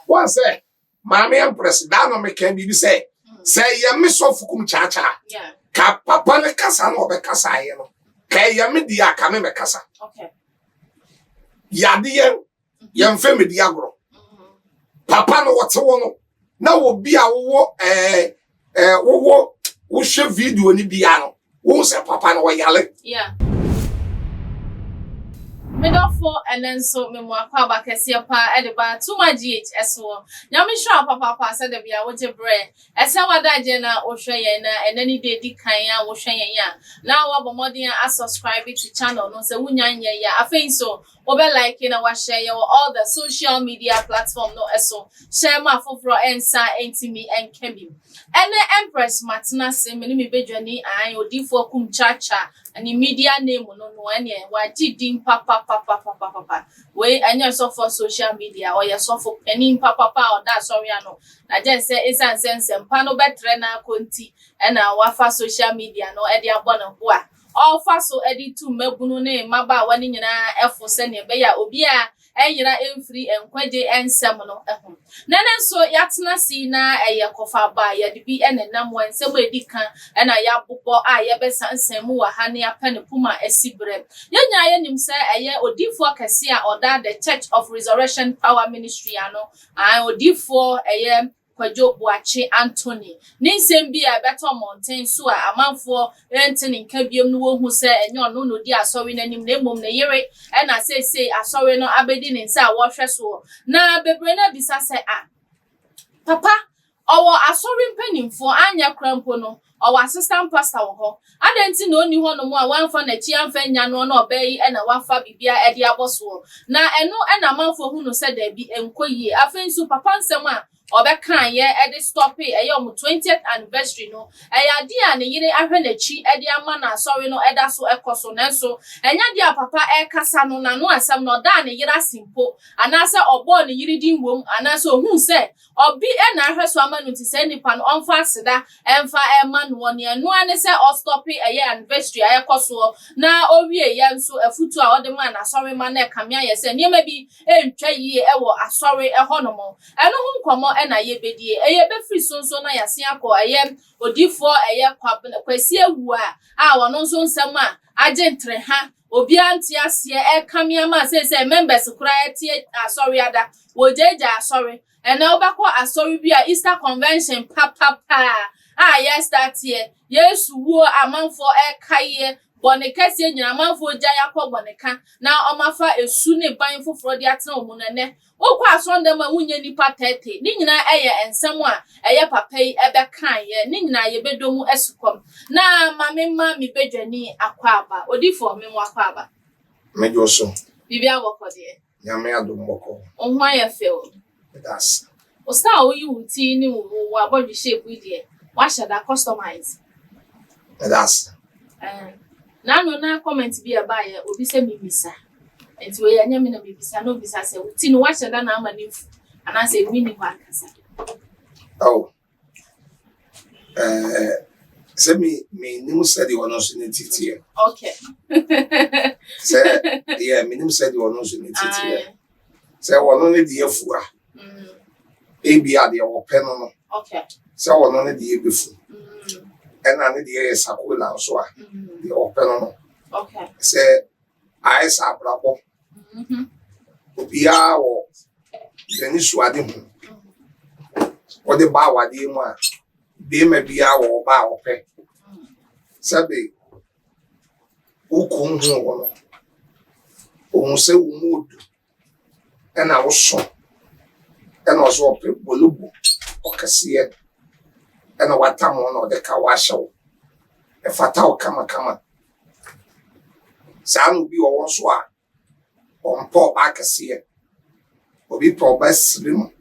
One say, Mammy Empress, down on me can be say ya me so fukum chacha. Yeah. Ka papa ne kasa no be kasa ye no. Ka ya me dia ka me kasa. Okay. Yade ye mfe me dia agro. Papa no wote wo no. Na wo bia wo wo hwe video ni bia no. Wo se papa no wo yale. Yeah. Middle for and then so me mo akwa ba kese pa e de ba too much eso nya me sure papa said the bia wo je bre ese wada je na wo hwe yen na enani de di kan ya wo hwe yen ya na wa bo modern a subscribe to channel no se wunya yen ya afin so wo be like na wa share your all the social media platform no eso share ma foforo ensa entimi enkemi ene Empress Matna se me ni me bedwani an odifo kum chacha ani media name no ene wa gidin papa we anya so for social media or your so for any papa or that sorry no na just say isan sense mpa no betre na konti e na wafa social media no e de abona ho a all fa so e di tu mabunu ne maba wani nyina efo se ne be ya obi a enyira emfiri enkwaje ensem no ehom nene so yatena si na eye kofa ba ya de bi enenam wansem edikan na ya bobbo a ye be sansem wa ha ne apane puma esibre yenya ye nim se eye odifo kase a oda the Church of Resurrection Power Ministry ano odifo eye Kodwo Boakye Anthony ninsem bi a beto mountain so a amanfo entini nka biem no wo hu se enye ono no di asori nanim na emom na yere e na say asori no abedi ne nsa a wo hwe so na bebre na bisa se papa owo asori mpanimfo anya krampo no owo assistant pastor wo ho adenti na oni ho no mo a wanfa na chi amfa nya no na obai e na wafa bibia e de aboso na eno e na amanfo hu no se da bi enkoyie afensu papa nsem a obekan ye e de stop e ye om 20th anniversary no e ya di a ne yire ahwe na chi e de ama na sorry no e da so ekoso nenso enya di a papa e kasa no na no asem no da ne yire asimpo anase obo ne yire din wom anase ohun se obi e na ahwe so ama no ti se nipa no onfa aseda emfa e ma no ne no ane se o stop e ye anniversary e koso na owie ye nso afutu a ode ma na sorry ma na kamia ye se niema bi e ntwa yie e wo asori e honomo eno hu nkomo na ye bedie eye be free sonso na yase akọ eye odifo eye kwasi ewu a wono nso nsem a agentre ha obi anti ase e kamia ma say members kura etie asori ada wojeja asori ena obakọ asori bi a Easter convention papa ye start here yesu wo amanfo e kaye bonekase nyina amanfo ja yakọ boneka na omafa esu ne ban foforo de atena omunene okwa asonde ma wunye nipa tete ni nyina eye ensem a eye papa yi ebe kan ye ni nyina ye bedomu esukom na mama mi bedwani akwaba odifo me mu akwaba Mejoso bibia wokode nyame adomboko onhu aye feel that's o star o yi wuti ni wo abodi shape wi de wa shada customize that's na no na comment bi e ba ye obi se mimisa enti we anya me na bibisa no bisa se wuti no wa sheda na ama nefu ana se wini kwa kasa oh se me nim said you no so nititi okay se me nim said you no so nititi se wono ne die fua ebi ade wo pe no okay se wono ne die befu ena ne die sakola so a die wo pe no okay se ai sa brabo obia wo deni suade hu o de ba wade mu a de ma bia wo ba wo pe sabe ukun hu wo no o se wo mudu ena wo so ena wo so pe bolubu o kase ena wata mo no de ka wa hyew e fata o kama sa no bi wo so a ompo ba kase obi probes bimu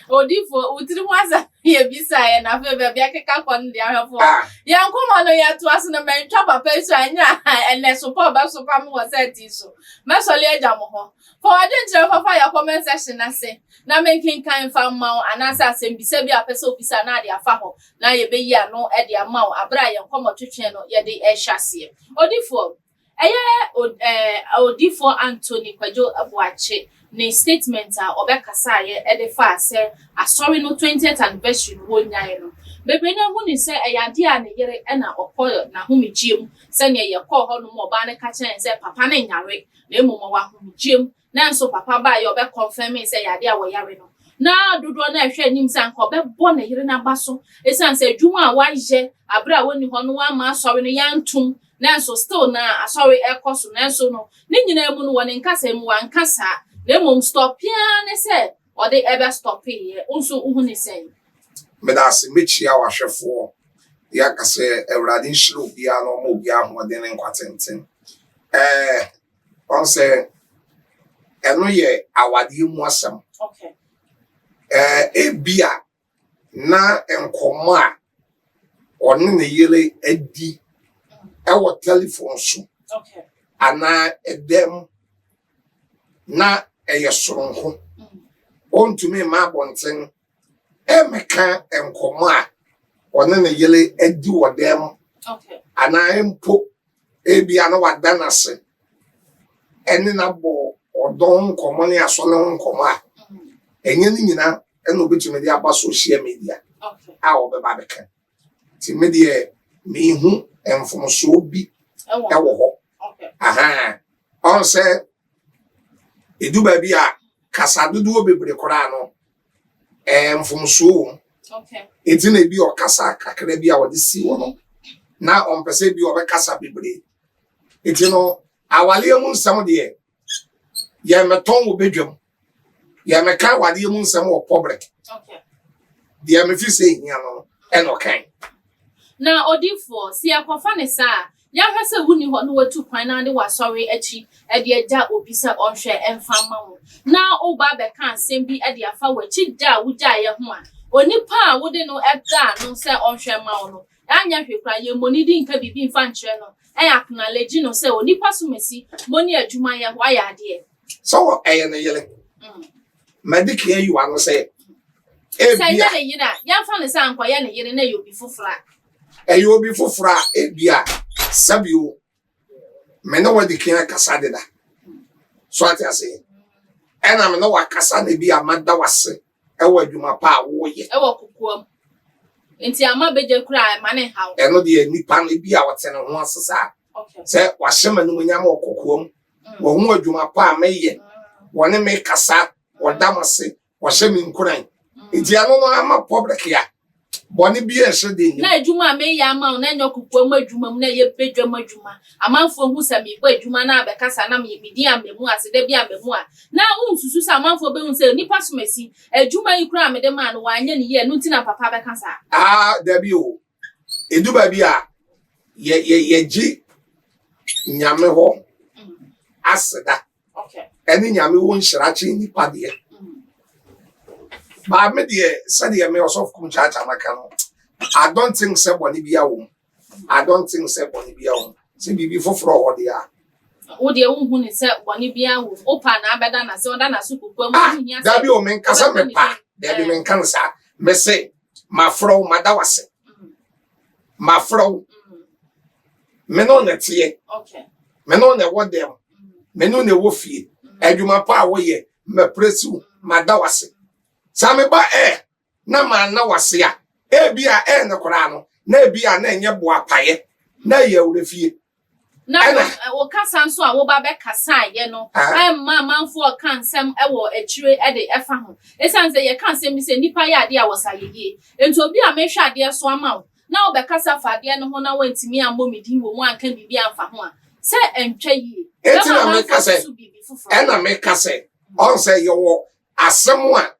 odifo utiri waza ye bisa ye na fe be bia keka kon dia hwefo ya nkomo no ya to aso na mentwa papa iso anya ene so pa ba so pa mo wasati so mesole agya mo ho for adwentre papa ya comment section na se na menkin kan fa ma anasa asem bisa bi apese obisa na de afa ho na ye be yi ano e de ama abra ye nkomo twetwe no ye de e hwase odifo eye odifo Anthony Kodwo Boakye ne statement a obekasa ye e fa say asori no 20th anniversary no nyae no bebre na hu ni say eyade a ne yere e na okoyo na humigiem say ne ye call ho no mo ba ne ka chen say papa ne nyare na emu wa humigiem na nso papa ba ye obe confirm say yade a wo yare no na dodo na ehwe anim san ko be bo na yere na baso esan say dwuma a waje abra woni ho no wa ma asori no yantum na nso still na asori ekoso na nso no ni nyina mu no woni nkasa mu wa nkasa na mum stop ya ne say o de ebe stop here nso uhu ni say me da se mechi a wahwefo ya ka se ewrade nhiro bia no mo bia ho de ne nkwatenten on se eno ye awade mu asem okay ebia na enkomo a one ne yele adi ewo telephone so okay ana edem na eyesoronko ontumi ma bonten emeka enkomo a one ne yele adi wodem okay ana empo ebia na wadanase ene na bo odon nkomo ne asole nkomo a enye ni nyina eno obetumi de aba social media okay a obeba beka ti media me hu enfomso bi ewo ho okay aha on se eduba bi a kasa dodo bebre kora no enfomso okay enti na bi o kasa kakra bi a wode si wo no na on pese bi o be kasa bebre enti no awale mu nsam de ye meton wo bedwam ye meka wade mu nsam wo public okay de me fi se hia no eno kan na odifo si akofa ne sa ya hwese wuni ho no watu kwan na de wasori achi e de agya obi se onhwe emfama wo na oba be kan sem bi e de afa wachi da wugya ye ho a onipa a wode no eda no se onhwe ma wo no anya hwekra ye monidi nka bibi mfa nkyere no e acknowledge no se onipa so mesi moni adwuma ye wa ya de so eye ne yele medic here you are say say ya ne yira ya fa ne sa nkwa ya ne yire na yo bi fufura eyo bi fufura ebia sabio me no wadi kian kasa deda so ati ase ena me no wakasa na bi amada wase ewo adwuma pa wo ye ewo kokoam enti ama beje kura ma ne hawo eno de nipa na bi a wote ne ho asesa okay se wahye no nyam okokoam wo ho adwuma pa me ye woni me kasa wodamase wahye me nkuran enti ano no ama public ya boni bi ehye de na adwuma me ya ama na nyokokoam adwuma mu na ye bedwam adwuma amanfo hu sa me bo adwuma na abekasa na me bidi amemu ase da bi amemu a na unsusu sa amanfo be hu se nipa somasi adwuma yi kura me de ma no wanye ne ye no ntina papa bekasa da bi o eduba bi a ye ji nyame ho aseda okay eni nyame wo nhirachi nipa de ba me de said ye me osof kum chacha maka no I don't think say boni bia wo I don't think say boni bia wo se bibi foforo ho de a wo de hu ni se boni bia wo opa na abeda na se oda na sukuku mu hu nya da bi o men kasa me pa da bi men kan sa me say ma fro madawase ma fro me no na tie okay me no na wo dem me no na wo fie adwuma pa wo ye me presu madawase Same ba na ma na wase a bia na kora no na bia na enye bo apaye na ye wurefie na wo kasa nso a wo ba be kasa ye no ma manfo o kan sem wo akire de efa ho esanse ye kan sem se nipa ya ade a wosaye ye enti obi a mehwe ade so ama na wo be kasa fa ade no ho na wantimi ammo medin wo mu anka bibi amfa ho a se entwa yi enti na me kasa na me kasa on say yo asem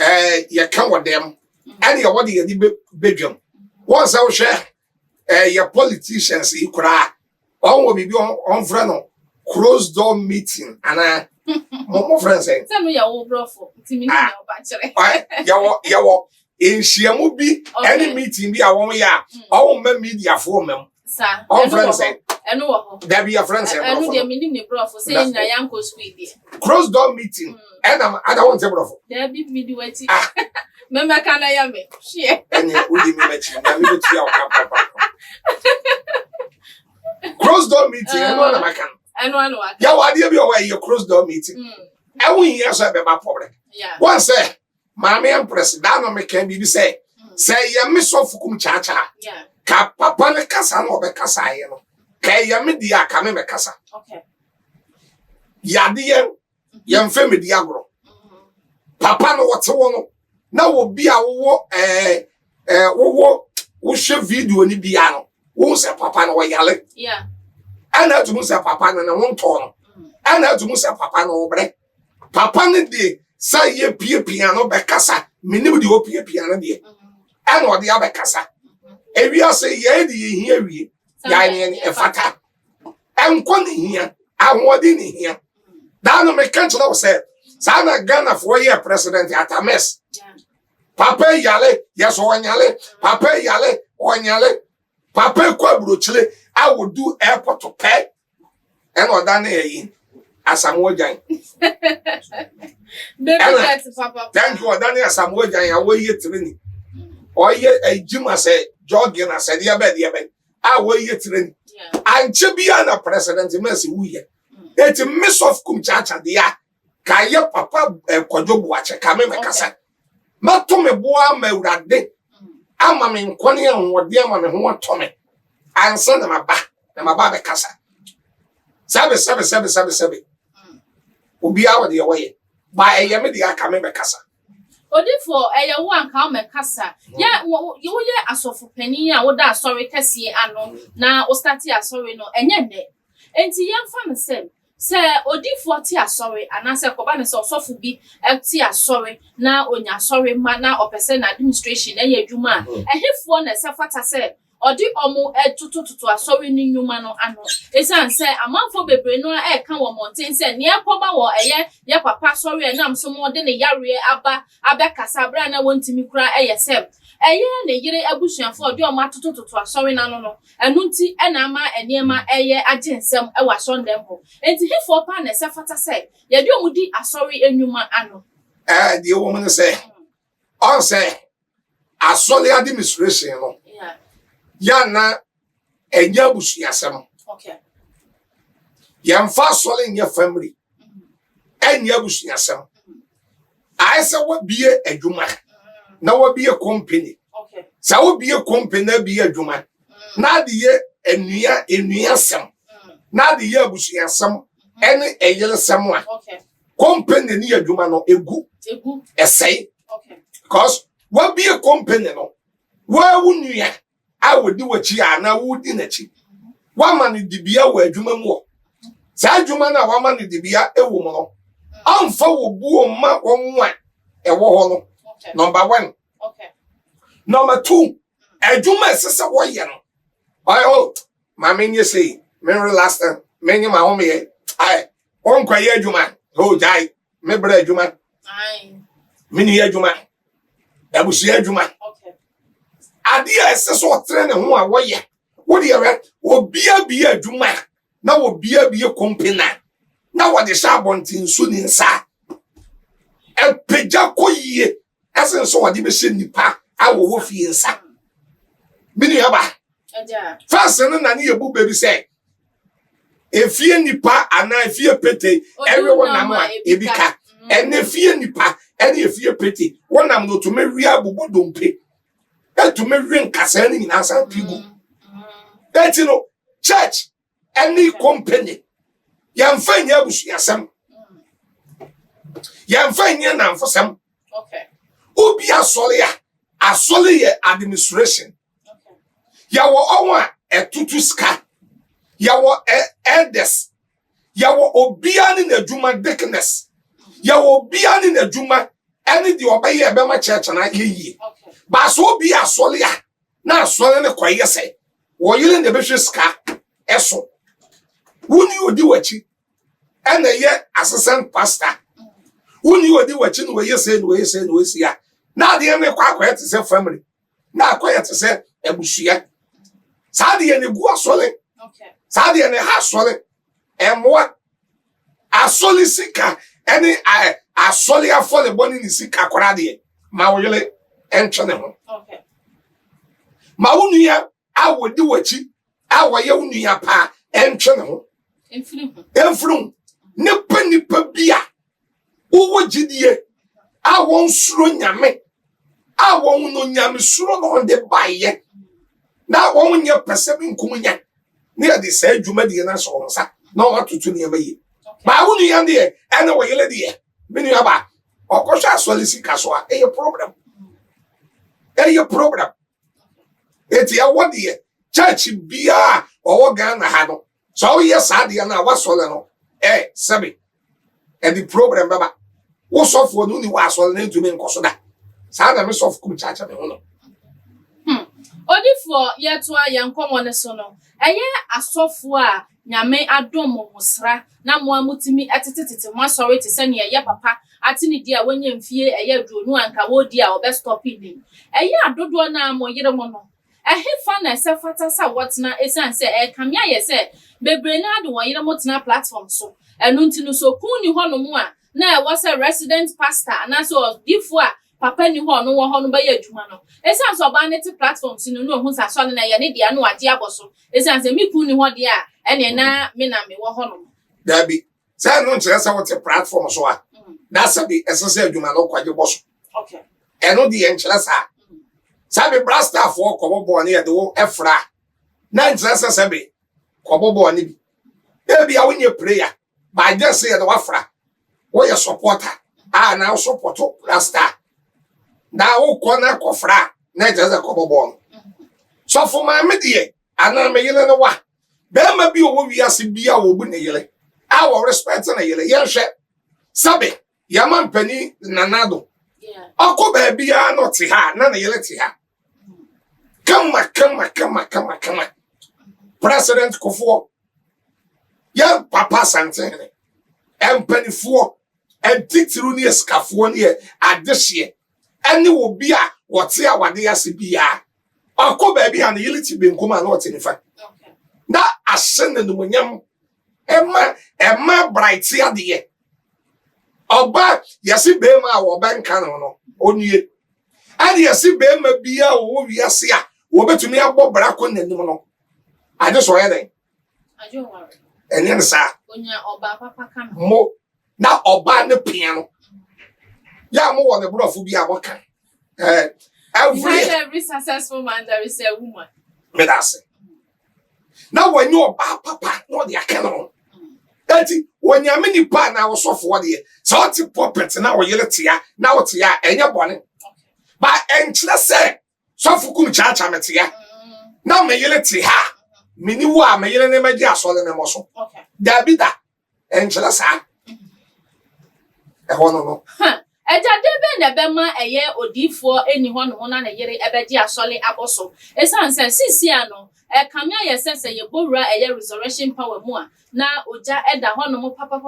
a ye kan wodem and ye wodi ye di bedwam won say wo hwe ye politicians ikura on wo bibi on frɛ no closed door meeting ana mo friends say no ya wo brofo ntimi ni ya oba kire ya wo enhyiamu bi any meeting bi a won ya on ma media for mem sa on friends say eno wo ho da bi your friends say eno de minim ni brofo say nya yanko sweet bi closed door meeting and I won't say brofo da bi mi di wati mema kana ya me hie ene udi mi mechi na mi betu ya papa closed door meeting eno na makan eno anu aka ya wade bi o wa ye closed door meeting won't hear so about problem. One say, Mammy Empress, down me can be say, ya miss of Fukum Chacha. Ka papa ne kasa no be kasa ye no. Ka ya me dia ka me kasa. Okay. Ya de ye mfe me dia agro. Papa no wote wo no. Na wo bia wo wo hwe video ni bia no. Wo se papa no wo yale. Yeah. Ana to mu se papa no na wo nto no. Ana to mu se papa no wo bre. Papa ne de sa ye pie no be kasa. Minim de wo pie no de. Ana wo de abekasa. Ewia say ye de hia wie. Ya ne efata. Enkwa ne hia. Ahodi ne hia. Da no me kan chira wo say Sana Ghana for year president at a mess. Papa yale, yes, onyale, Papa yale, onyale, Papa Quabruchile, I would do airport to pay and or done as I'm working. Thank you, Daniel, as I'm working away yet training. Or yet a Jim said, jogging, I said, yeah, I will yet training. I'm Chibiana president, Mercy Wee. It's a miss of Kumchacha, dear. Kaya papa Kodwo Boakye ka me kasa mato me boa ma urade ama me nkone anwode ama me ho to me ansa na maba be kasa sabe obi awo de woye ba eye me de aka me kasa odifo eye wo anka o me kasa ya wo ye asofo pani a wo da asori kase ano na o start asori no enye ne enti yemfa me sem se odifo ti asori anase koba ne se osofu bi ti asori na onya asori ma na opese na administration eye adwuma ehefo na se fata se odi omo tutu asori ni nyuma no ano esan se amanfo bebre no ka wo mountain se ne ekoba wo ye papa asori na mso mo de ne yare aba kasabra na wontimi kura eye se ne yire abusuafo odi omo tutu asori na no enu nti na ama eniema eye agensem e wa sondem ho enti hefo pa na se fata se ye di omudi asori enyuma ano the woman say on say asori administration no yana enya busuasem okay yemfa asori nya family enya busuasem I say what be adwuma na what be a company okay sa what be a company na be adwuma na de ye enua sem na de ye busuasem ene eyele sem a okay company ni adwuma no egu esay okay because what be a company no wa wunua a wodi wachi ana wudi nachi wa mani dibia wa adwuma mu sa adwuma na wa mani dibia ewo mu no amfa wo buo ma wonwa ewo ho no number 1 okay number 2 adwuma sese wo ye no oh mama nye say me last time me nye ma home ye ai on kwa ye adwuma ho jai me bra adwuma ai me ni adwuma abusu adwuma okay ade a sese o tre ne ho a wo ye wo de re obia adwuma na obia company na wo de sha bontin su ni nsa epeja koyie asen so wo de be se nipa awo wo fie nsa bini aba aja first na ni ebu baby say efie nipa ana efie pete everyone na ma ebika ene fie nipa ene efie pete wonam no to mewi abubo dompe e to mewi nkasa ni nyina san pigu that you know church any company yamfa nya busuasem yamfa nya na mfosem okay obi asole ye administration okay yawo onwa etutu ska yawo elders yawo obia ni na dwuma dickness yawo obia ni na dwuma ene de obaye ebe ma church na yeyi okay ba so obi asole ya na asole ne koye se wo yile ne behwe ska eso wuni odi wachi ene ye assistant pastor wuni odi wachi no ye say no si ya na de ene kwa te se family na kwa te se ebusua sa de ene gu asole okay sa de ene ha asole emwa asole sika ene asole afole boni ni sika kwara de ma wo yile entwene ho okay ma wunu ya awodi wachi awoye wunu ya pa entwene ho enfrum nipa bia Uwo jidie. A won suro nyame. A won no nyame suro no de baye. Na won nye pese bi nkumunya. Ne de say adwuma de na so nsa. Na o tutu ne mayi. Ba wonu yan de ene wo yele de. Menu aba. Okosha asoli kaso a problem. Problem. Eti ya wodi church bia owo Ghana ha no. So yes ade na wasole no. Sabi. And the problem baba. Wo sofo no ni wasole na ntumi nkoso da. Sa na me sofo kum chacha me hono. Odifo yeto ayankomo ne so no. Eye asofo a nyame adom musra na mo amutimi etetetete mo sorry te se ne ye papa atini dia wanya mfie eye duonu anka wodi a obe stop him. Eye adodo na mo yire mo no. Ehefa na se fata sa wotna esan se kamia ye se bebre na de won yire mo tena platform so. Enu ntinu so kun ni hono mu a na e was a resident pastor na so difo a papa ni ho no wo ho no ba ye adwuma no esan so ba net platforms no no hu sa so na ye ne dia no ade aboso esan se mi kun ni ho dia ene na me wo ho no dabi say no nche say what platform so a that's be esese adwuma no kwaje boso okay eno di enche sa sabe brasta for kobobo na ye de wo efra na nche say be kobobo ni bi a wonye prayer ba just say the wafra wo ye supporter na support brasta na wo kona kofra na jaza kobobo so for my media ana me yele no wa be ma bi owo wiase bia wo bu ne yele our respect na yele ye hwe sabe yaman pani nanado akoba bia no te ha na yele te ha kama president Kodwo ya papa santene empanifuo entitiru ni eskafuo ni adehye ene wo bia wote awade ase bia akoba bia na yele ti benkuma na wote nifa na asene no munyam Emma bright ya de oba yesi be ma wo benka no onue ade yesi be ma bia wo wiase a wo betumi agbo brako nanim no ade so ye den ajo ware ene sa onya oba papa kan mo na oba ne pia no ya mo wo ne brofo bia wo kan every successful man there is a woman me that say na when you oba papa no de akano enti wonyame nipa na wo sofo de so oti puppet na wo yele tia na wo tia enye bone ba enchire se sofo kum chacha metia na me yele tia mini wo a me yele ne magi asole ne moso da bi da enchire sa hono no eja debe na be ma eye odifo eni hono na na yere ebeji asole aboso esan se sisi ano kamia yesese ye bowra eye resurrection power mu a na oja eda hono mo papa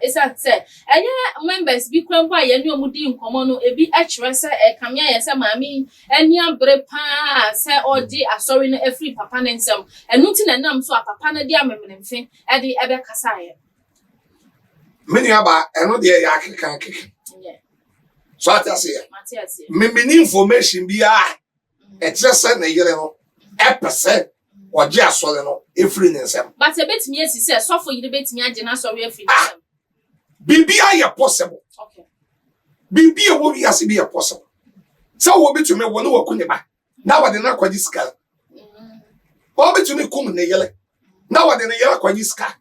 esan se eye members bi kwankwa ye ne omudi nkomo no ebi akire se kamia yese maami eni abre pa se odi asori no afri papa ne nsem enu ti na nam so a papa na di amemnemfe ede ebe kasa ye mini aba eno de ya akeka so atase me information bia etrese na yele no epese oje asole no efri nsem but e betimi asise sofo yire betimi age na asore efri nsem bibia ya possible okay bibia wo bi ase bia possible so wo betumi wo no wakune ba na wade na kwaji ska wo betumi kum na yele na wade na yele kwaji ska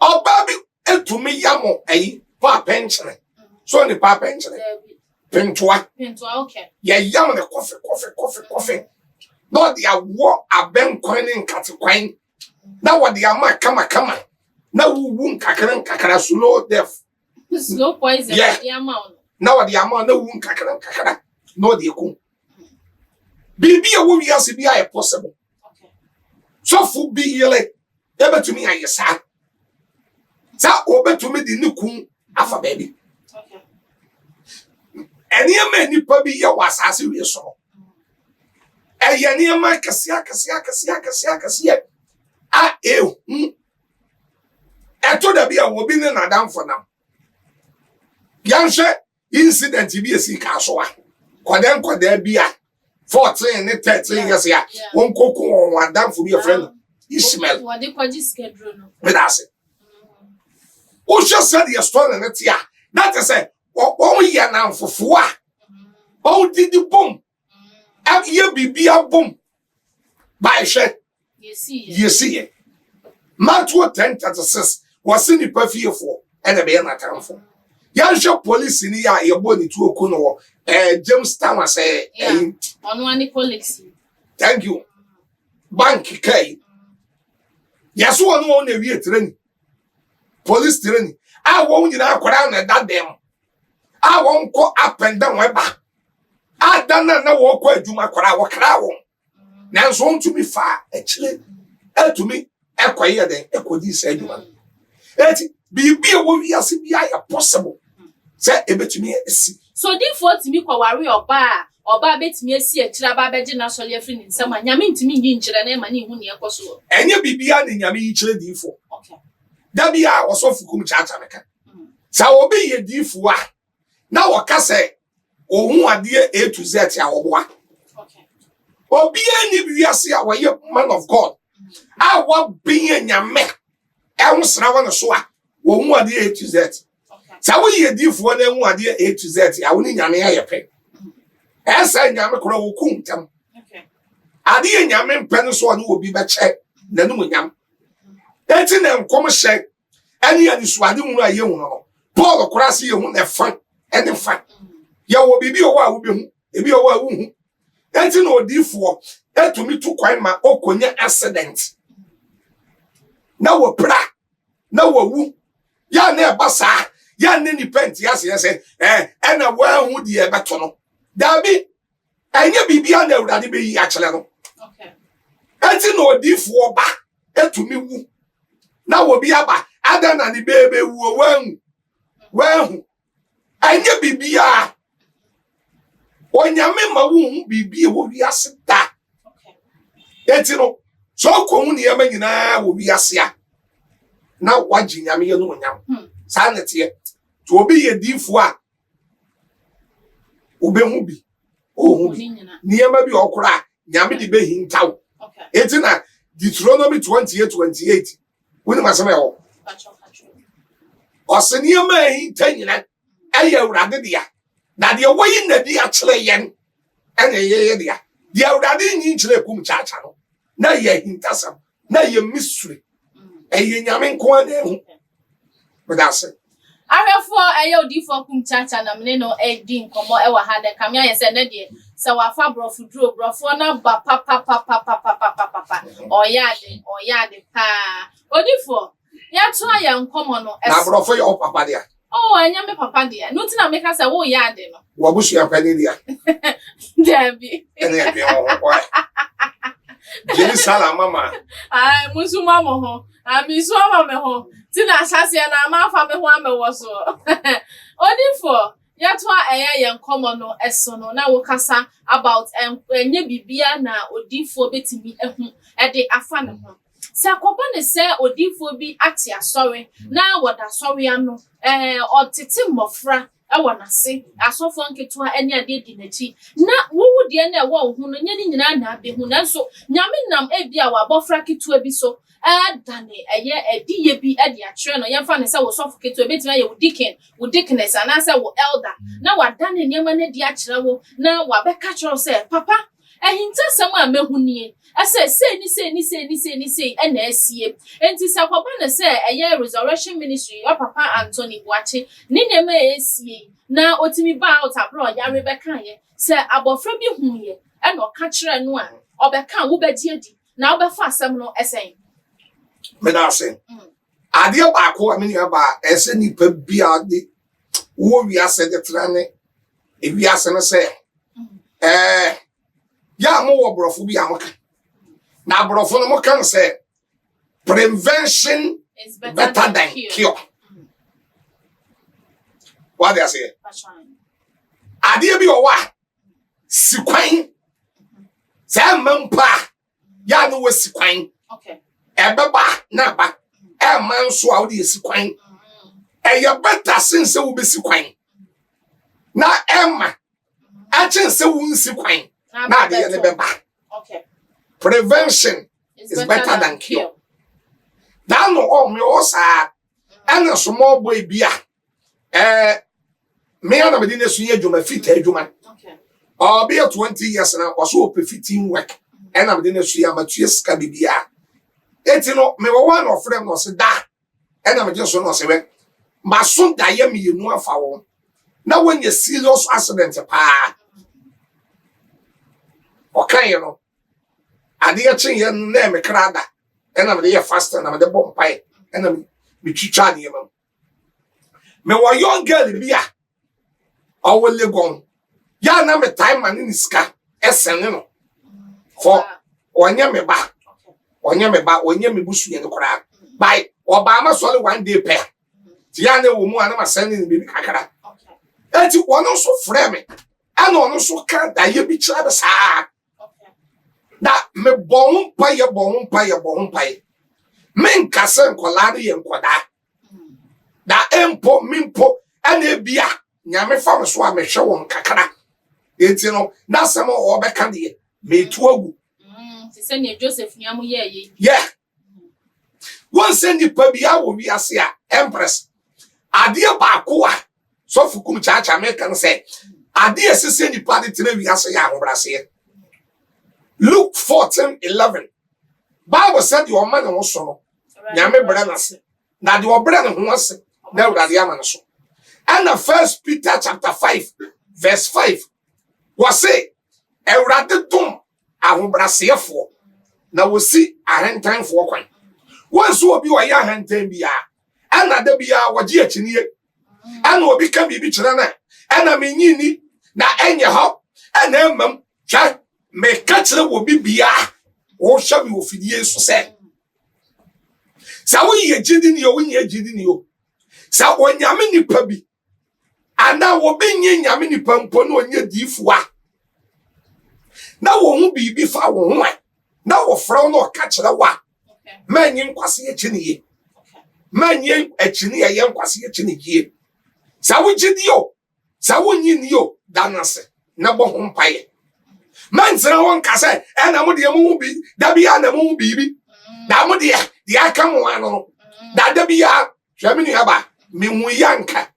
oba bi etumi yamo ayi pa pension so ni pa pension pintoa okay ya yam the coffee no dia wo abenkwan ni nkatekwan na wo dia ma kama na wu nkakara slow death slow poison dia ma na wo dia ma na wu nkakara no dia ku bibi e wo wiase bi aye possible okay so fu bi yele e betumi ayesa sa obetumi di ni ku afa baby okay eni ema nipa bi ye wasase wi so eni ema kasia eto da bi a wo bi ne nadamfo nam yanhwe incident bi esi ka so a koda bi a 14 ne 13 years ya won koku won adamfo bi a friend Ishmael what they call this schedule no me that say o just said your story ne tia That is a oh ya na fufuwa. Oh did the boom. Ye bibia boom. By share. You see it. Matthew 10:36 was in the fearful and a bear not for. Yansha police in ya your body to a kuno. James Tower say, on one police. Thank you. Bank K. Yes, one won't be training. Police training. I won't you know around at that damn. I won't go up and down my back. I don't know what quite do my crowd. Now, so to be far, actually, to me, a quiet and echo this anyone. Be what we are seeing possible. Say a bit to me. So, therefore, to me, worry or bet me see a trababage national friend in someone. Yamin to me, in children, money, who near possible. And you be beyond in Yami children for. Okay. That be I was off Kum Chatamaka. So, be a deep for. Now, a casse, or who are dear A to Z, our boy. Or be any we are see our man of God. I want being your man. I was around the soa. Or who are the A to Z. So we a deep for them who are the A to Z. I only Yamia pay. As I Yamakro Kuntam. I didn't Yaman Peniswan will be better than Yam. That's in them come shake. Any of the Swadum, you know. Paul across you won't have fun and the fun. You will be a while, be a while. That's no D4. That to me to quite my okonya accident. Now a pra. Now a woo. Ya ne basa. Ya ne pent. Yes, and a well would ye batono. Dabi. And ye be beyond the daddy be actually. Okay. That's no D4 ba. That to me woo. Now will be about Adam and the baby woo. Well. And ye be ya. When you remember who be will be a sit that. Okay. That's no. So come near me now will be a sia. Now watching Yami no sanity to be a deep one. Ube oh, near maybe or cry. Yami the bay in town. Okay. It's in a Deuteronomy 28:28. When my smell. Or senior may 10 years. I rather dear. Now the way in the dear Chilean and a year, the Audadin in Chile cum chachano. Now ye hintasam, now ye mystery. A yamin corner. But that's it. I have for a D4 cum chachana, Mino, a din, como ever had a camia and a dear. So our fabro for drew, brofona, papa, or yard, pa. Or D4. Ya try and common as for your papa dear. Oh, I am a papa dear. Nothing I make us a whole yard. What was your penny dear? Debbie. Jenny Sala, mamma. I Musu mamma. I miss Mamma ho. Tina Sassia and my family was so. Only for Yatwa a young common no esono na wokasa about enye bibia na odifo betimi ehun e de afane ho. Se akoba ne se odifo bi ate asori na woda asori ano otete mofra ewanase asofo nketua ene ade di nachi na wowu de na ewo hu no nye ni nyina na abehu na so nyame nam ebia wa bofra ketua bi so dane eye ediye bi ade akere no yemfa ne se wo sofo ketua betima ye wo deaconess anase wo elder na wa dane nyema ne di akere wo na wa beka kere se papa ehinta sem a mehunie ase se ena asie enti se akwaba ne se eye resurrection ministry your papa Anthony Boakye ni nema asie na otimi ba out abro ya rebeka ye se abofra bi huye ena oka kere no a obeka wo begye di na obefa asem no esen me da say ade ba ko amini ba ese nipa bia de wo wi ase de trane e wi ase no se ya mo wo brofo bi amaka na brofo no mo kan say prevention is better than cure. What they say? Ade bi o wa sikwan say mampa ya no wa sikwan. Okay. Ebeba na ba man so a wo de sikwan. Ya better since wo be sikwan. Na emma a chen se wo sikwan. Na de ne beba. Okay. Prevention is better than cure. That no me osa and a small boy bia Me and me dey suye adwuma fit adwuma. Okay. Or be 20 years now also fitting work. And I'm dey suye amatua sika bibia. Eti no me one of them no say da. And I'm just no say we. Ma so da ye me enu afa wo. Na when you serious accident pa. Okay, you know. Ade ya chen ye na me krada. And I'm dey fast and I'm dey bomb pie. And I'm me chicha ne yam. Me wa young girl bia. Awole gon. Ya na me time man ni sika. Esen no. For onye me ba. Onye me busu ye no kra. By Obama sole one day pair. Ti ya na wo mu ana ma send ni bibi kakara. Okay. Eti wono so frɛ me. Ana ono so ka da ye bi kira be saa. Okay. Da me bon paye. Men kase nkola de ye nkoda. Da empo mimpo ana bia nyame fa me so a me hwe won kakara. Eti no na sem o be ka de me tu agu. Ti se ne Joseph nyamu ye. Yeah. One send the pabia wo wi ase a empress. Ade ba ko a so fukum cha me kan say ade sese ni pa de tena wi ase ya ahobrase. Luke 14:11. Bible said your man no so no. Nyame bra na se. Na de obra ne ho ase. Na urade ama no so. And the 1 Peter chapter 5 verse 5 was say urade dum ahobrasefo na wosi ahentanfo kwan. Once obi wa ya ahentan bia ana da bia woje akiniye ana obi ka bibi kire na ana menyini na enye ho ana emam twa me ka kire wo bibia wo hwa bi wo fidie so se sa wo ye gidi ni wo nye gidi ni o sa onyame nipa bi ana wo benye nyame nipa mpo na onye diifua na wo hu bibi fa wo ho na wo fra no ka kire wa manyi nkwase ye chiniye manyi achini ye nkwase ye chiniye sa wo gidio sa wo nyini yo danase na bo ho mpaye man zira won kase e na mo de mo bi da bia na mo bibi da mo de ya ka mo ano da bia hwami ni aba mi hu yanka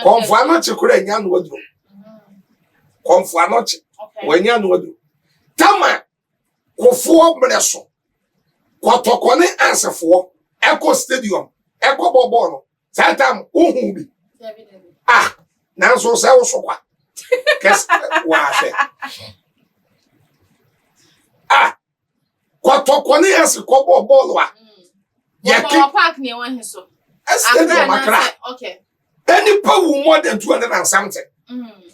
konfu anoche kura nya no wadu konfu anoche wanya no wadu tama kofuo breso Kotokone ansefo Echo Stadium Echo Bobo no satam uhu bi na so se wo so kwa kes wa hwe Kotokone ansefo Bobo lo a ye park ne wan he so Stadium akra okay any power more than 200 and something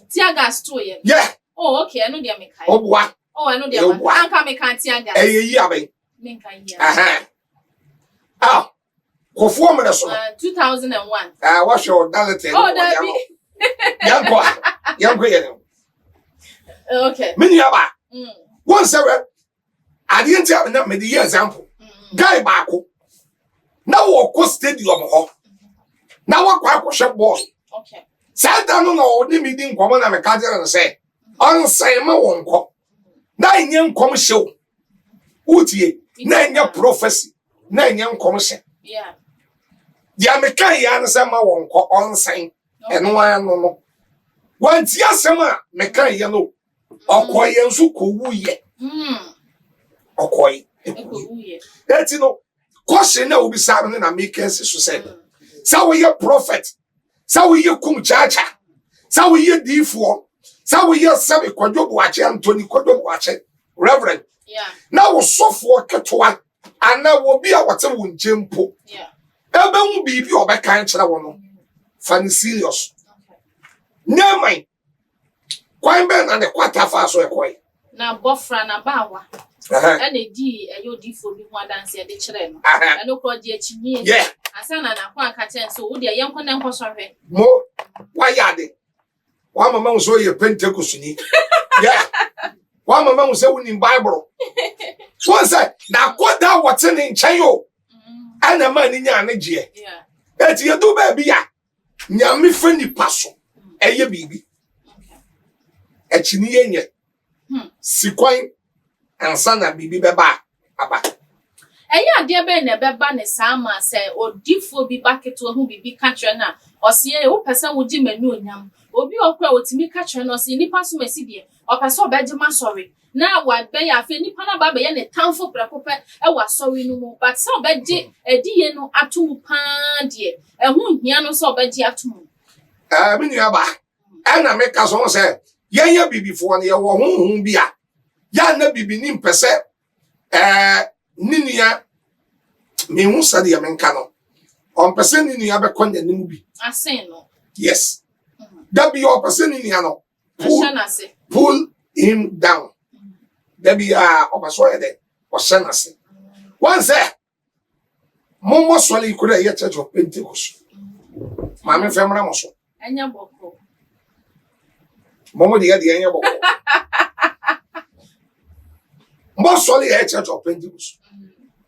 tear gas to ye yeah oh okay I know dey make kai obwa oh I know dey anka me kan tear gas eyi aben Minka here. Kofuo me so 2001. What's your dalete? Oh, that Yanko ye. Okay. Mini aba. Once I didn't have na me the example. Guy baako. Na wo ko stadium ho. Na wo kwa hwe ball. Okay. Sada no na oni mi di nkomo na me ka jere say. On say ma wo nko. Na nye nkom hyew. Utie. Na nya prophecy na nya nkomhye yeah dia meka ya na se ma won ko onsan eno anu no wanti asem a meka ya no okoye nso ko wuye okoye wuye eti no question na obi sa no na make sense so say sa we ye prophet sa we ye kum chacha sa we ye difo sa we ye sabe Kodwo Boakye Anthony Kodwo Boakye reverend yeah na wo sofo ketwa ana wo bi a wote wo njempo yeah ebe hu bibi obeka nkere wo no fan serious na mai kwan be na ne kwata fa so ekoi na bofra na bawa ene di eyodi fo bi ho adanse de kire no eno ko di achinye yeah asana na kwa ka chen so wo de yenko ne nko sohwe mo wa yade wa mama wo so ye Pentecost ni yeah wa mama wo se wo ni Bible so say na koda wote ne nchen yo ana ma ni nya ne je yeah eti edu ba bia nyame fa ni paso eye bibi echini yenye sikwan ansa na bibi beba aba Eya ade be na beba ne sama se odifo bi baketo hu bibi ka kire na ose e wo pese wo gi manu onyam obi okra otimi ka kire no ose nipa so masi die o pese obeje ma sorry na wa be ya fe nipa na ba be ye ne tanfo prekope e wa sorry no mu but se obeje ediye no atomu pa die ehu hia no se obeje atomu me nua ba ana me ka so se yenya bibifo ne ye wo honhom bia ya na bibi ni mpese ninia me hu sade ya menka no on pese ninia be konja nimu bi asen no yes that be your person ninia no pull him down that be obaso ye de o senase one say momo sole ikura ye church of Pentecost ma me femra mo so enya boko momo de enya boko mo sole ye church of Pentecost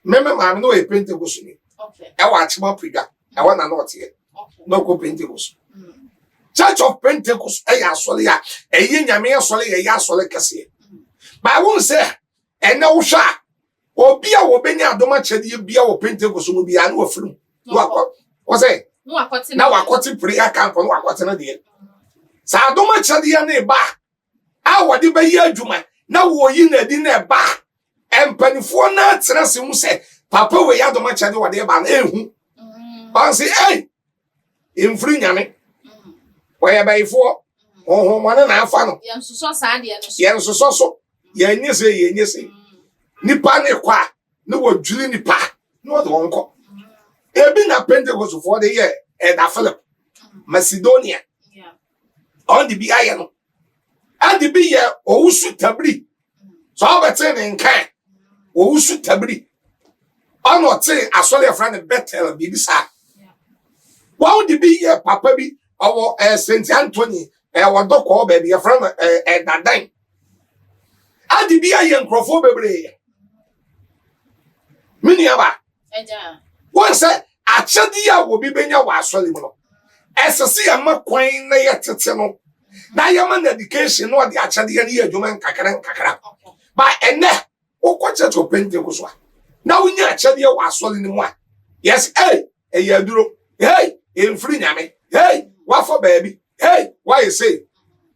meme ma no e Pentecost ni okay e wa chima priga e wa na not here okay no go Pentecost church of Pentecost e ya sole ya e ye nyame ya sole ye ya sole kase ba won say e na wo hwa obi a wo benya adoma chede bia wo Pentecost mo bia na wo firim wo say na wakoti prayer camp no wakoti na de sa adoma chede ya na ba a wo de ba yi adwuma na wo yi na di na ba empanifo na trase mu se papa we ya adoma chede wo de ba na ehu ba say emfiri nyame wo ya baifo ohun mo na afa no yen soso sa de no yen soso so yen nyese nipa ne kwa ne wo dwiri nipa no wo de wonko ebi na Pentecost for the year da Philip Macedonia on the bi aye no and the bi ye owusu tabri so obete ne nkan owusu tabri ono te asole friend Bethel bi bisa wow the bi ye papa bi owo Saint Anthony wo dokọ ba bi friend dadan and the bi aye nkrofo bebre mini aba eja one say achedi ya wo bi benya wa asole mu no esese ya makwan na ye tete no na ye man education no de achedi ya ni adwuma nkakara ba ene wo church of Pentecost na wunya achedi ya wa asole ni mu a yes ye aduro emfiri nyame wa for baby why you say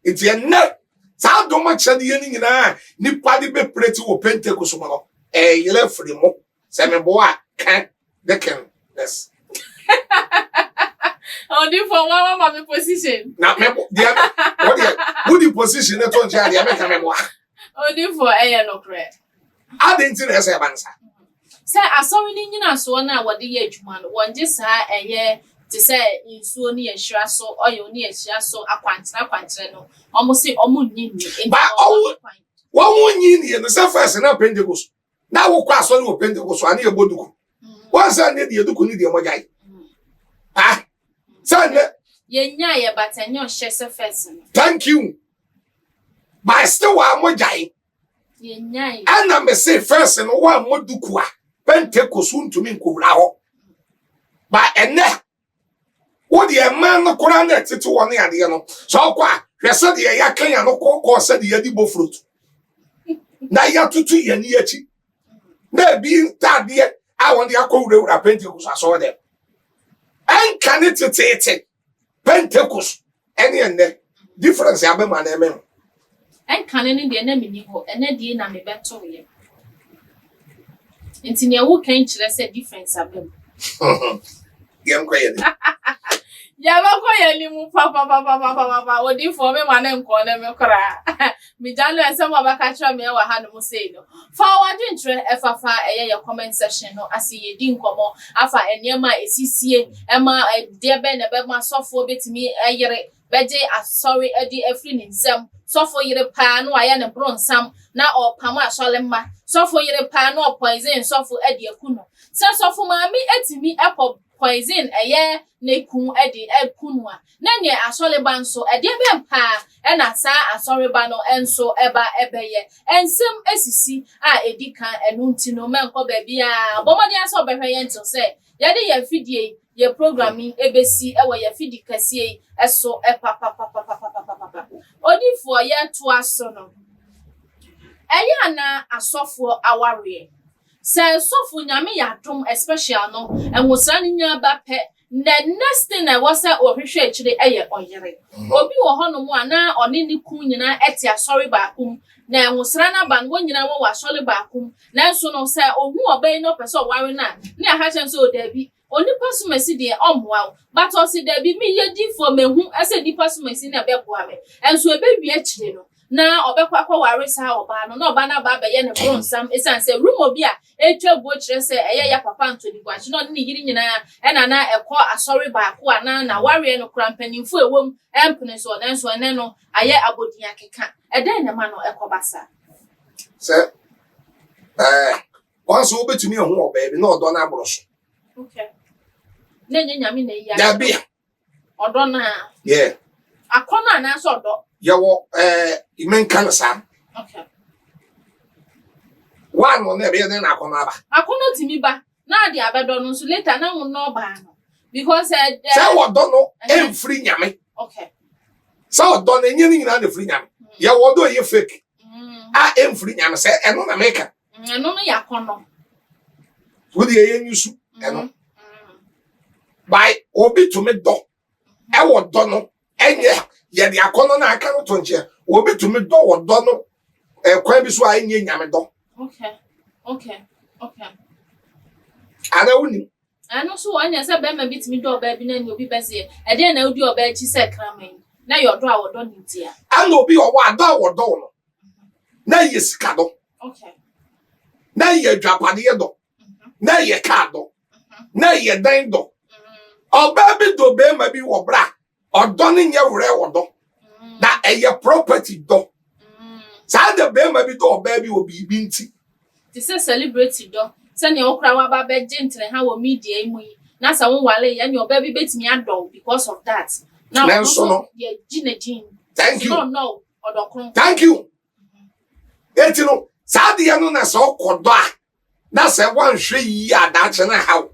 it ye na sa do ma achedi ya ni nyina nipa de be preti wo Pentecost mo no yele free mo se me bo a kan they can yes only for one mama position na me what the position na to nja dia me ka me mo only for no cred adentin na say bansa say asori ni nyina so na wode ye adwuma no wonje saa te say insuo ni ehira so oyo ni ehira so akwantere no omo say omo nyi ni ba wo nyi ni no say first na Pentecost na wo kwa asori wo Pentecost ani eboduku once and the eduku ni de mo jai Sane yenya ye batanyo hye first no thank you but still wa mo jai yenya ana me say first no wa mo duku a Pentecost ntumi nkowura ho ba ene wo de man no kora na tete wo ne ade no so kwa hwese de ya kan ya no ko se de ya di bo fruit na ya tutu ye ni achi na bi tade I want the akowura Pentecost aso dem en kan it Pentecost any and difference abema na emem en kan ni de na mini ho ene de na me beto ye ntini ewu kan kire se difference abem yem kwa ye ya ba ko ye ni mu pa odi fo me ma na nko na me kra mi jalo ese mo ba ka kira me wa ha no mo sei no fa wa dwintre efafa ye comment section no ase ye di nkomo afa eniema esisie ema de be na be ma sofo betimi ayere beje asori edi afri ni nsem sofo yire pa no aya ne bronsam na opam asole ma sofo yire pa no poison sofo edi akuno se sofo ma mi etimi epo poison eye ne kun edi ekunwa na ne asole ba nso edi be mpa e na sa asore ba no enso eba ebeye ensem esisi a edi kan enu ntino menko ba bia bomodi aso behwe ye nto se ye de ye fidie ye programming ebesi ewe ye fidi kasie eso papa odifo ye to aso no eye na asofo aware Say so for nyame yadom especially no and was running your back the next thing I was at or actually or yere. Obi wo hono mu ana oni ni kun nyina etia sorry baakum na enwosrana ban wo nyina wo wa sorry baakum na so no say ohu obai no person ware na ha chen so dabi oni pasumasi de omwa but o si dabi mi ye di for mehu ase di pasumasi na beboa me enso ebe wi akire no na obekwa kwa ware sa oba no na oba na ba be ye ne bronsam esan say room obi a etwa bo kire say eye ya papa ntodi gwachi no ne yiri nyina na ekọ asori baako ana na ware no krampanimfu ewom empene so na nso ene no aye abodin akeka eden ne ma no ekobasa say once obetumi ehu oba bi na odo na agboro so okay na nyame na iya da bia odo na yeah akona na so odo yawo imenkan sa okay one on ebe na akona ba akona timi ba na de abedo no so later na wo no ba no because say odo no emfri nyame okay say odo na enye ni na free nyame yawo odo ye fake emfri nyame say eno na meka eno no yakono wo de ye nyusu eno by obi to me do e wo do no enye ye de akono na aka no to nche obi to me do wo do no kwan bi so a enye nyame do okay ana uni ano so anya se be ma bitimi do ba bi na ni obi bese e de na odi oba chi se kraman na yo do a wo do ni dia ana obi o wa do a wo do no na ye sika do okay na ye dwapade do na ye ka do na ye dan do oba bi do be ma bi wo bra odo ni nye wure wo do na eye property do sa de be ma bi do oba bi obi bi nti ti se celebrate do se ne okra wa ba be gentle ha wo media imu yi na sa won wale ya ne oba bi betimi ado because of that now so ye ginejin thank you no odokron thank you etino sa de no na so kodo a na se wan hwe yi adache na hawo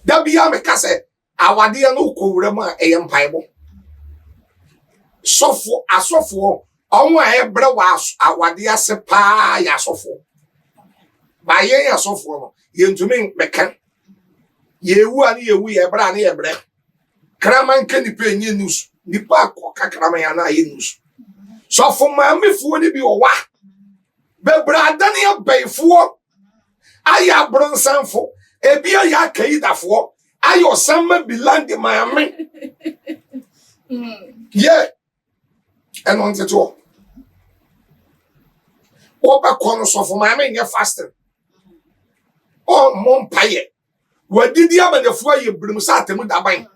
da bia me ka se awade no kowura mu a eyempaibo sofo asofo onwa ebre wa awade ase pa ya sofo ba ye ya sofo no ye ntumi meka yewu ani yewu ye bra ani ye bre kraman ka ni pe nye news ni pa ko kakra man ya na ye news sofo ma mefuo ni bi owa be bra dani abaifo aya bronsanfo ebi ya kaidafo ayo sama bilandi maame yeah and on the tour oba kono sofo maame nye fasting o mon paye wadidi amanefo aye brim sa atemu daban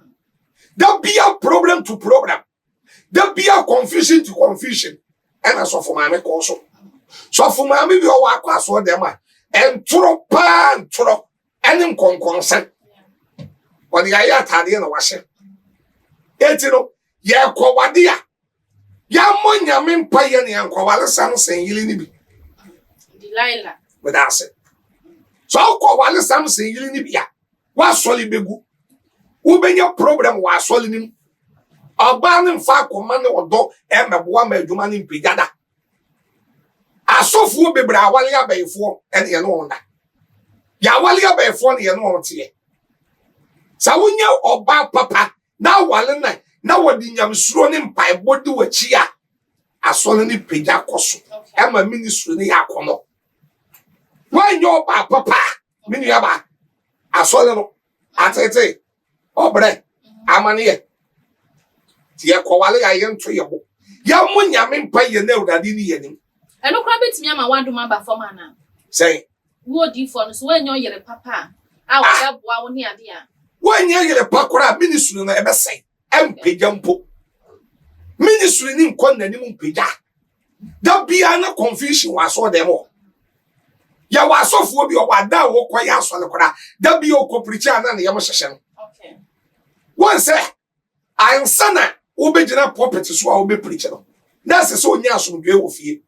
there be a problem to problem there be a confusion to confusion and sofo maame ko so sofo maame bi o wa kwa so dem a entro pa entro enim konkonsen wadi ya atade na wahye etino ye kwawade a ya monyame mpaye ne yankwawale sam sen yili ni bi Delilah with us so kwawale sam sen yili ni bi a wa soli begu wo benya problem wa soli nim oba ne mfa akoma ne odo emeboa ma adwuma ne mpigada asofuo bebra awale abayefo ene ye no onda ya awale abayefo ne ye no ontie sa wonya oba papa na wale na wadi nyamsuro ne mpai bodi wachi a asole ne pagya koso ema ministry ne yakono wanya oba papa mini yaba asole no atete obre amane ye kwale ya ye nto yebo ya munyame mpai ye na urade ni ye nim eno kra betimi ama wandom aba forma na say wo di for no so wanya yere papa a wa boa wo ni ade a wanya yere pakora ministry na ebesai empagya mpo ministry ni nkon nanim mpagya da bia na confusion wa so dem ya wa sofo bi o wada wo koya asole kora da bia o kopricha na yem hyehye no okay won say ansana wo begina pulpit so a wo be preach no na se so nya asomdwe wo fie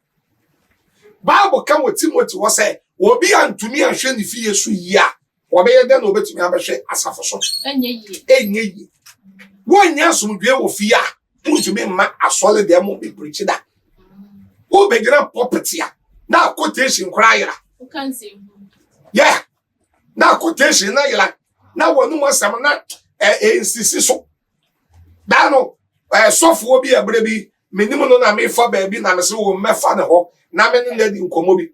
Bible kan wo Timothy wo say wo bi antumi ahwe ni fie so yi a wo be yede na obetumi abehwe asafo so enye yi won nya asomdwe wo fie a ntumi ma asole dem wo be preach da wo begina pulpit ya na quotation kra yira o kan say Yeah. Na quotation na yela. Na wonu mo sam na insisi so. Da no sofo bi abre bi menimu no na me fa ba bi na me se wo mefa ne ho na me ne di nkomo bi.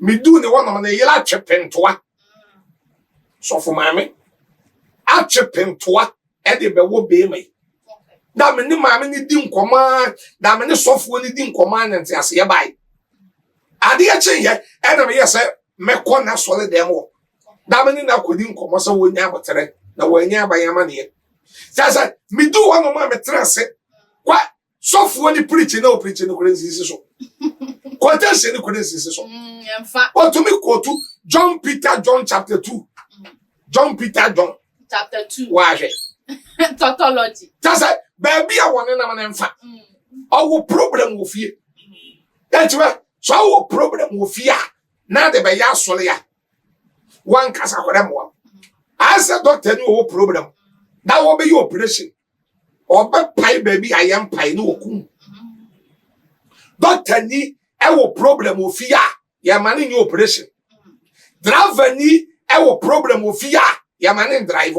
Me du ne wono na yela atwepentoa. Sofo maame atwepentoa e de be wo be mai. Da me ne maame ni di nkoma, da me ne sofo ni di nkoma na nti ase ye bai. Ade ya chen ye e na me ye se me ko na sole dem wo. Da me ni na kodi nkomo se wo nya abotere na wo nya abayama ne ye. Sasa me do one ma me trase. Kwa sofo ni preach na o preach no crazy so. Quotation ni crazy so. Emfa. O to me quote John Peter John chapter 2. John Peter John chapter 2. Wa Tautology. Sasa baby a won na ma mfa. Owo problem wo fie. That's why so owo problem wo fie na de be ya sole ya. One kasa kwere mo. As a doctor no owo problem. That will be your operation. Or pai baby I am pai no okum. Doctor ni e wo problem wo fie ya mani ni operation. Driver ni e wo problem wo fie ya mani drive.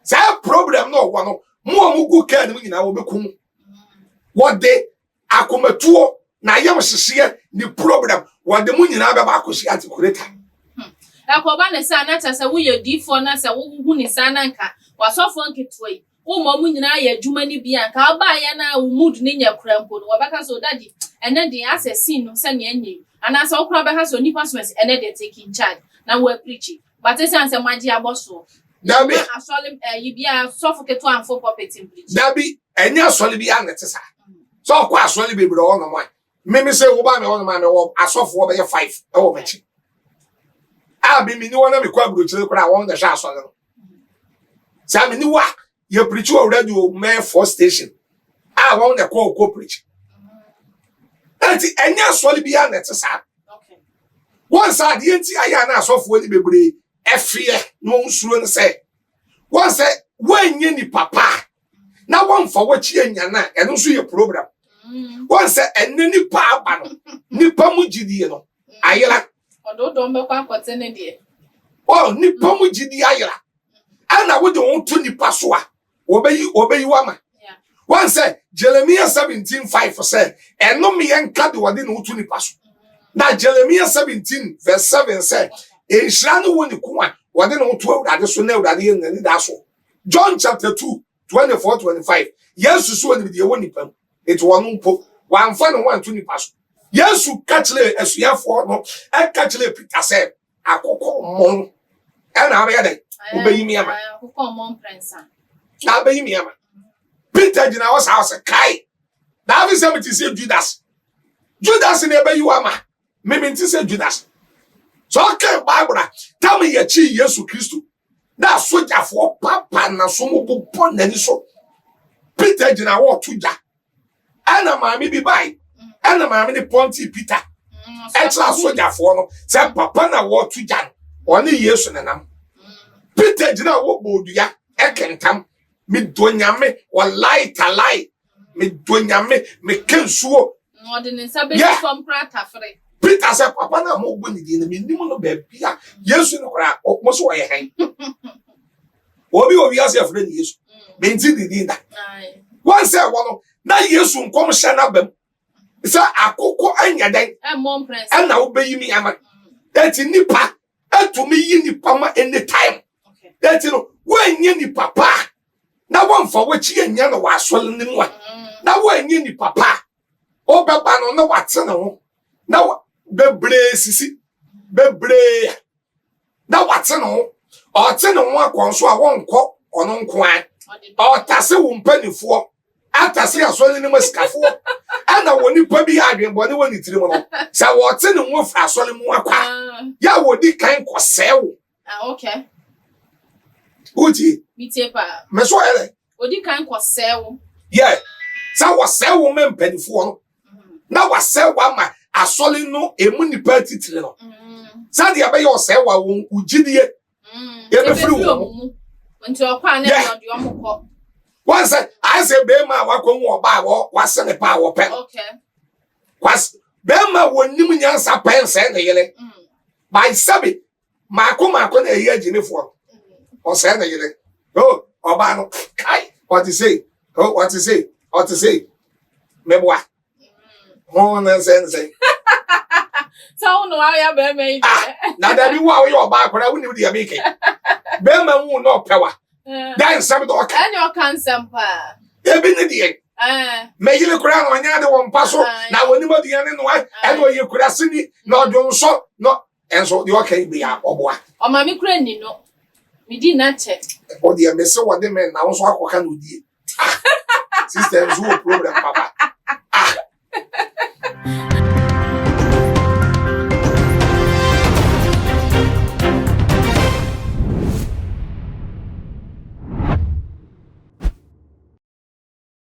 Say problem no one no mo amugu ka ni nyina wo bekum. What de akometuo na yam hihye ni problem what de mu nyina be ba akoshi atikureta. Akoba ne sa na cha se wo ye D4 na se wo hu ni sa na nka wasofo nketoi wo mo mu nyina ye adwuma ni bia nka ba ya na wo mood ni nya krampo no wabaka so daddy ene de assassin no se ne enyi ana se wo kra be ha so nipa so ene de taking charge na wo preach but say say maji aboso Dabi asole yi bia sofo keto anfo puppet preach Dabi enya asole bia nete sa so kwa asole bebre wo no man me say wo ba me wo ma me wo asofo wo be 5 e wo machi abi mi ni wona me kwa brochire kra won de sha asole no sa mi ni wa ye preach already o me 4 station won de ko preach enti enya asole bia nete sa okay one side yenti aya na asofo ni bebre efie no nsuro ne se one say wenye ni papa na one for wachi anya na eno so ye program one say enne ni pa aba no nipa mu gidie no ayela ododo mbekwa akote ne de oh nipa mu gidie ayela ana wo de won to nipa so a obeyi wama yeah one say Jeremiah 17:5 say eno me enka de wode no to nipa so na Jeremiah 17:7 say enhira no woni ko a wode no to awurade so na awurade ye ngani da so John chapter 2:24-25 Yesu so woni de woni pam it wonu mpo wanfa no wan to nipa so Yesu kachile esuafo no kachile Peter say akoko mon na be yade obeyi mi ama akoko mon prensa na obeyi mi ama Peter jina was house kai na be say me ti say Judas na obeyi wa ama me ti say Judas so okay Bible tell me ye chi Yesu Kristo na sojafo papa na so mo bobo nani so Peter jina wo tuja ana maami bi bai ana maami ni Ponti Peter extra sojafo no say papa na wo tuja oni Yesu nanam Peter jina wo bodua ekentam mi donyame wallahi talai mi donyame mi kensuo odi ni sabe from prata free Peter said papa na mo gboni di na mi nimu no ba bia Yesu no kra mo so ye han obi ase afre ni Yesu menti di nda one say wono na Yesu nkom hye na bam say akoko anya den mom prince na obeyi mi ama that nipa atumi yi nipa ma anytime okay that no wanye ni papa na wonfa wachi anya no wasole ni mu a na wanye ni papa obeba no na wate ne ho na bebre sisi bebre na wate no o te no ho akonso a wonko ono nko an o tase wo mpanifo atase asole ni maskafo ana woni pa bi adwenbo ne woni tiri mo no sa wo te no ho fra asole mu akwa ya wodi kan kosewo okay uti mitepa me so ele odi kan kosewo yeah sa wo sewo me mpanifo no na wa sewa ma asole no emu nipa titire no sa de abeyo sewa wo ugidie ye be free wo nti okwa na e odi omukọ once I say be ma wa ko wo ba wo wase ne pa wo pe okay kwas be ma wonim nyansa pen se ne yele by sabi Mako na ye jinifo. O say na yele. Oh, oba no. Kai, what you say? Oh, what you say? What you say? Meboa. Ho na say. So no I be me. Na da bi wa we oba akora we ni dey make. Be ma hu no pewa. Dan sam do ka. And your cancer pa. E bi ni dey. Me yile kura no anya de won paso na woni mo dey ne no ai e no ye kura sini na odun so no enso de okay be ya oboa. O ma mi kura ni no. Mi di na che. O dey me se wo de me na wo so akoka no die. Sister, no problem papa.